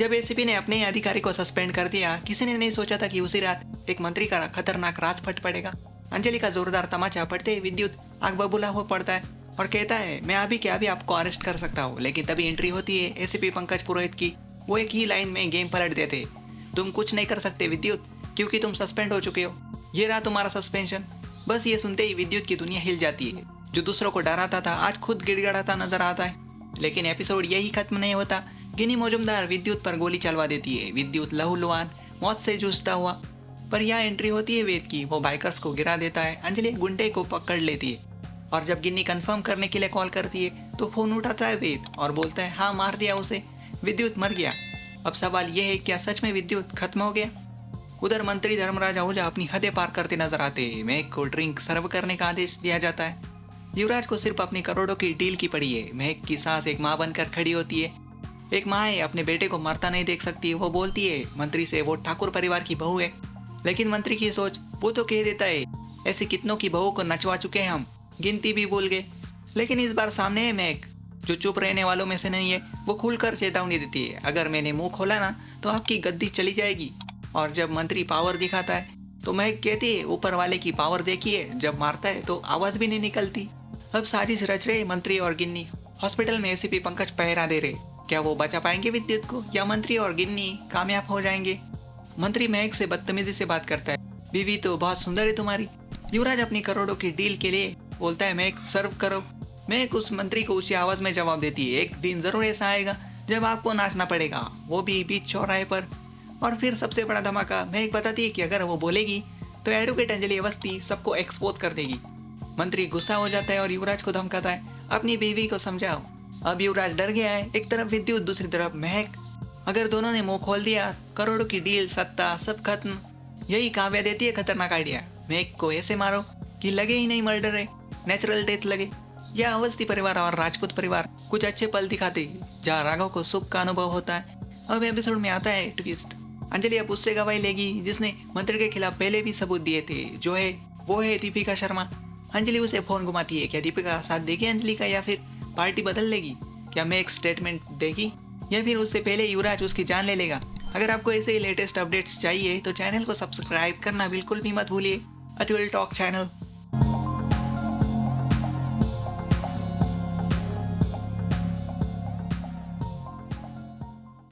जब एसीपी ने अपने ही अधिकारी को सस्पेंड कर दिया, किसी ने नहीं सोचा था कि उसी रात एक मंत्री का खतरनाक राज फट पड़ेगा। अंजलि का जोरदार तमाचा पड़ते ही विद्युत आग बबूला हो पड़ता है और कहता है, मैं अभी क्या अभी आपको अरेस्ट कर सकता हूँ। लेकिन तभी एंट्री होती है एसीपी पंकज पुरोहित की। वो एक ही लाइन में गेम पलट देते, तुम कुछ नहीं कर सकते विद्युत, क्योंकि तुम सस्पेंड हो चुके हो। ये रहा तुम्हारा सस्पेंशन। बस ये सुनते ही विद्युत की दुनिया हिल जाती है। जो दूसरों को डराता था आज खुद गिड़गिड़ाता नजर आता है। लेकिन एपिसोड यही खत्म नहीं होता। गिनी मजुमदार विद्युत पर गोली चलवा देती है। विद्युत लहूलुहान मौत से जूझता हुआ, पर यहाँ एंट्री होती है वेद की। वो बाइकर्स को गिरा देता है। अंजलि गुंडे को पकड़ लेती है और जब गिन्नी कंफर्म करने के लिए कॉल करती है तो फोन उठाता है वेद और बोलता है, हाँ मार दिया उसे, विद्युत मर गया। अब सवाल यह है, क्या सच में विद्युत खत्म हो गया? उधर मंत्री धर्मराज आहूजा अपनी हदें पार करते नजर आते हैं। महक को ड्रिंक सर्व करने का आदेश दिया जाता है। युवराज को सिर्फ अपनी करोड़ों की डील की पड़ी है। महक की सांस एक माँ बनकर खड़ी होती है। एक माँ है, अपने बेटे को मरता नहीं देख सकती। वो बोलती है मंत्री से, वो ठाकुर परिवार की बहू है। लेकिन मंत्री की सोच, वो तो कह देता है, ऐसी कितनों की बहू को नचवा चुके हैं हम, गिनती भी भूल गए। लेकिन इस बार सामने है महक, जो चुप रहने वालों में से नहीं है। वो खुलकर चेतावनी देती है, अगर मैंने मुंह खोला ना तो आपकी गद्दी चली जाएगी। और जब मंत्री पावर दिखाता है तो महक कहती है, ऊपर वाले की पावर देखिए, जब मारता है तो आवाज भी नहीं निकलती। अब साजिश रच रहे मंत्री और गिन्नी। हॉस्पिटल में एसीपी पंकज पहरा दे रहे। क्या वो बचा पाएंगे विद्युत को, या मंत्री और गिन्नी कामयाब हो जाएंगे? मंत्री महक से बदतमीजी से बात करता है, बीवी तो बहुत सुंदर है तुम्हारी। युवराज अपनी करोड़ों की डील के लिए बोलता है, महक सर्व करो। महक उस मंत्री को ऊंची आवाज में जवाब देती है, एक दिन जरूर ऐसा आएगा जब आपको नाचना पड़ेगा, वो भी बीच चौराहे पर। और फिर सबसे बड़ा धमाका, महक बताती है कि अगर वो बोलेगी तो एडवोकेट अंजलि अवस्थी सबको एक्सपोज कर देगी। मंत्री गुस्सा हो जाता है और युवराज को धमकाता है, अपनी बीवी को समझाओ। अब युवराज डर गया है। एक तरफ विद्युत, दूसरी तरफ महक। अगर दोनों ने मुंह खोल दिया, करोड़ों की डील, सत्ता, सब खत्म। यही काव्या देती है खतरनाक आइडिया, महक को ऐसे मारो कि लगे ही नहीं मर्डर है, नेचुरल डेथ लगे। या अवस्थी परिवार और राजपूत परिवार कुछ अच्छे पल दिखाते जहाँ राघव को सुख का अनुभव होता है। अब एपिसोड में आता है ट्विस्ट। अंजलि अब उससे गवाही लेगी जिसने मंत्री के खिलाफ पहले भी सबूत दिए थे, जो है वो है दीपिका शर्मा। अंजलि उसे फोन घुमाती है, क्या दीपिका साथ देगी अंजलि का, या फिर पार्टी बदल लेगी? क्या मैं एक स्टेटमेंट देगी, या फिर उससे पहले युवराज उसकी जान ले लेगा? अगर आपको ऐसे ही लेटेस्ट अपडेट्स चाहिए तो चैनल को सब्सक्राइब करना बिल्कुल भी मत भूलिए। Atul talk channel.